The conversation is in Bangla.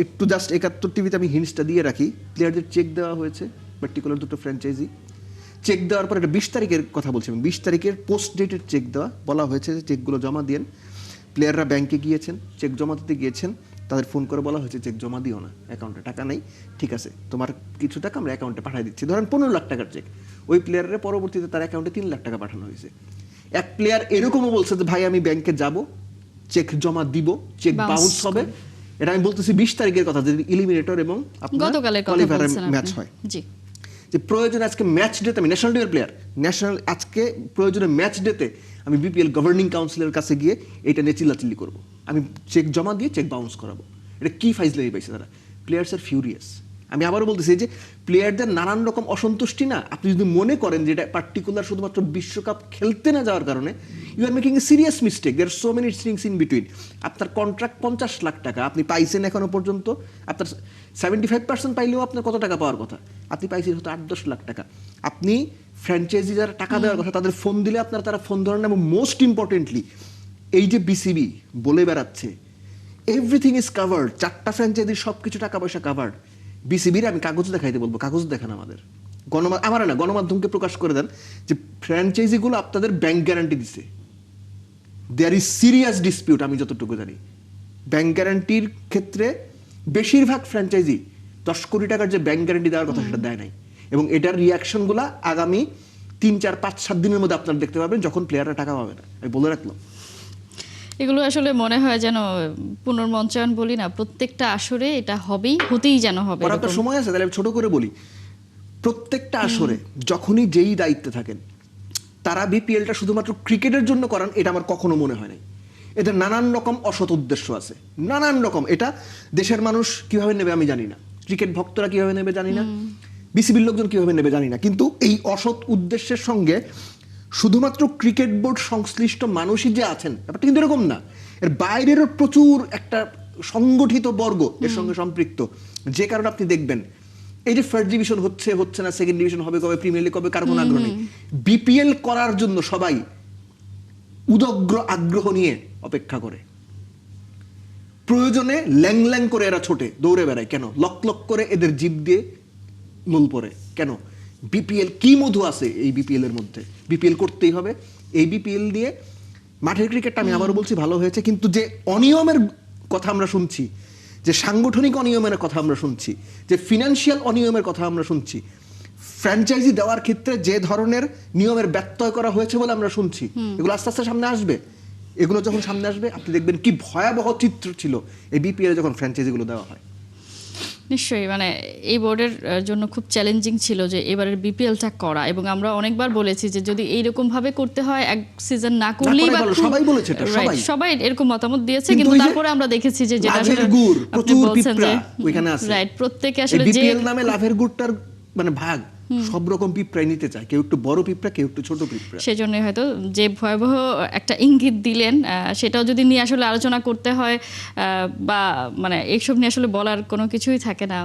একটু জাস্ট ৭১ টিভিতে আমি হিন্টসটা দিয়ে রাখি। প্লেয়ারদের চেক দেওয়া হয়েছে, পার্টিকুলার দুটো ফ্র্যাঞ্চাইজি। চেক দেওয়ার পর এটা ২০ তারিখের কথা বলছি আমি, ২০ তারিখের পোস্ট ডেটের চেক দেওয়া, বলা হয়েছে যে চেকগুলো জমা দিয়েন। প্লেয়াররা ব্যাংকে গিয়েছেন, চেক জমা দিতে গিয়েছেন, তাদের ফোন করে বলা হয়েছে চেক জমা দিও না, অ্যাকাউন্টে টাকা নেই, ঠিক আছে তোমার কিছু টাকা আমরা অ্যাকাউন্টে পাঠিয়ে দিচ্ছি। ধরেন ১৫ লাখ টাকার চেক, ওই প্লেয়ারের পরবর্তীতে তার অ্যাকাউন্টে ৩ লাখ টাকা পাঠানো হয়েছে। এক প্লেয়ার এরকমও বলছে যে ভাই আমি ব্যাংকে যাব, চেক জমা দিব, চেক বাউন্স হবে। এটা আমি বলতেছি ২০ তারিখের কথা, যদি এলিমিনেটর এবং গতকালের কথা কোয়ালিফায়ার বলছেন ম্যাচ আপনি। হয়। জি, যে প্রয়োজনে আজকে ম্যাচ ডেতে আমি ন্যাশনাল টিমের প্লেয়ার, ন্যাশনাল আজকে প্রয়োজনে ম্যাচ ডেতে আমি বিপিএল গভর্নিং কাউন্সিলের কাছে গিয়ে এটা নিয়ে চিল্লাচিল্লি করবো, আমি চেক জমা দিয়ে চেক বাউন্স করাবো। এটা কি ফাইজলামি পাইছে তারা? প্লেয়ার্স আর ফিউরিয়াস। আমি আবারও বলতেছি যে প্লেয়ারদের নানান রকম অসন্তুষ্টি না, আপনি যদি মনে করেন যে এটা পার্টিকুলার শুধুমাত্র বিশ্বকাপ খেলতে না যাওয়ার কারণে, you are making a serious mistake. There so many things in between. আপনার কন্ট্রাক্ট ৫০ লাখ টাকা আপনি পাইছেন এখনো পর্যন্ত, আপনার 75% পাইলেও আপনার কত টাকা পাওয়ার কথা? আপনি পাইছেন হয়তো ৮-১০ লাখ টাকা। আপনি ফ্র্যাঞ্চাইজি যারা টাকা দেওয়ার কথা তাদের ফোন দিলে আপনার তারা ফোন ধরেন না। এবং মোস্ট ইম্পর্টেন্টলি এই যে বিসিবি বলে বেড়াচ্ছে এভরিথিং ইজ কাভার্ড, ৪টা ফ্র্যাঞ্চাইজির সব কিছু টাকা পয়সা কাভার্ড। বিসিবির আমি কাগজ দেখাইতে বলবো, কাগজ দেখান আমাদের, গণমাধ্যমকে প্রকাশ করে দেন যে ফ্র্যাঞ্চাইজিগুলো আপনাদের ব্যাংক গ্যারান্টি দিছে। There is serious dispute. আমি যতটুকু জানি ব্যাংক গ্যারান্টির ক্ষেত্রে বেশিরভাগ ফ্র্যাঞ্চাইজি ১০ কোটি টাকার যে ব্যাংক গ্যারান্টি দেওয়ার কথা সেটা দেয় নাই। এবং এটার রিয়াকশনগুলো আগামী ৩, ৪, ৫, ৭ দিনের মধ্যে আপনারা দেখতে পাবেন, যখন প্লেয়াররা টাকা পাবে না। আমি বলে রাখলাম, এগুলো আসলে মনে হয় যেন পুনর্মঞ্চায়ন বলি না, প্রত্যেকটা আসরে এটা হবেই, হতেই যেন হবে। ওর আপনার সময় আছে, তাহলে আমি ছোট করে বলি। প্রত্যেকটা আসরে যখনই যেই দায়িত্বে থাকেন, তারা বিপিএলটা শুধুমাত্র ক্রিকেটের জন্য করান এটা আমার কখনো মনে হয় নাই। এদের নানান রকম অসৎ উদ্দেশ্য আছে, নানান রকম। এটা দেশের মানুষ কিভাবে নেবে আমি জানি না, ক্রিকেট ভক্তরা কিভাবে নেবে জানি না, বিসিবির লোকজন কিভাবে নেবে জানি না, কিন্তু এই অসৎ উদ্দেশ্যের সঙ্গে শুধুমাত্র ক্রিকেট বোর্ড সংশ্লিষ্ট মানুষই যে আছেন ব্যাপারটা কিন্তু এরকম না। এর বাইরেরও প্রচুর একটা সংগঠিত বর্গ এর সঙ্গে সম্পৃক্ত, যে কারণে আপনি দেখবেন এই যে ফার্স্ট ডিভিশন হচ্ছে না, সেকেন্ড ডিভিশন হবে কবে, প্রিমিয়ার লিগ কবে, কার কোনো আগ্রহ নেই। বিপিএল করার জন্য সবাই উদগ্র আগ্রহ নিয়ে অপেক্ষা করে। প্রয়োজনে ল্যাং ল্যাং করে এরা ছোটে, দৌড়ে বেড়ায়। কেন? লক লক করে এদের জিভ দিয়ে মূল পড়ে। কেন? বিপিএল কি মধু আছে এই বিপিএল এর মধ্যে, বিপিএল করতেই হবে। এই বিপিএল দিয়ে মাঠের ক্রিকেটটা আমি আবারও বলছি ভালো হয়েছে, কিন্তু যে অনিয়মের কথা আমরা শুনছি, যে সাংগঠনিক অনিয়মের কথা আমরা শুনছি, যে ফিনান্সিয়াল অনিয়মের কথা আমরা শুনছি, ফ্র্যাঞ্চাইজি দেওয়ার ক্ষেত্রে যে ধরনের নিয়মের ব্যত্যয় করা হয়েছে বলে আমরা শুনছি, এগুলো আস্তে আস্তে সামনে আসবে। এগুলো যখন সামনে আসবে আপনি দেখবেন কি ভয়াবহ চিত্র ছিল এই বিপিএল যখন ফ্র্যাঞ্চাইজিগুলো দেওয়া হয়। নিশ্চয়ই, মানে এই বোর্ডের জন্য খুব চ্যালেঞ্জিং ছিল যে এবারের বিপিএলটা করা। এবং আমরা অনেকবার বলেছি যে যদি এইরকম ভাবে করতে হয়, এক সিজন না করলেই বা সবাই বলেছে এটা, সবাই এরকম মতামত দিয়েছে, কিন্তু তারপরে আমরা দেখেছি যে যেটা লাভের গুড়, প্রচুর পিঁপড়া ওইখানে আছে। রাইট, প্রত্যেকে আসলে যে বিপিএল নামে লাভের গুড়টার মানে ভাগ সব রকম পিঁপড়াই নিতে চায়, কেউ একটু বড় পিঁপড়া, কেউ একটু ছোট পিঁপড়া। সেজন্য হয়তো যে ভয়াবহ একটা ইঙ্গিত দিলেন, সেটাও যদি নিয়ে আসলে আলোচনা করতে হয় বা মানে এইসব নিয়ে আসলে বলার কোনো কিছুই থাকে না।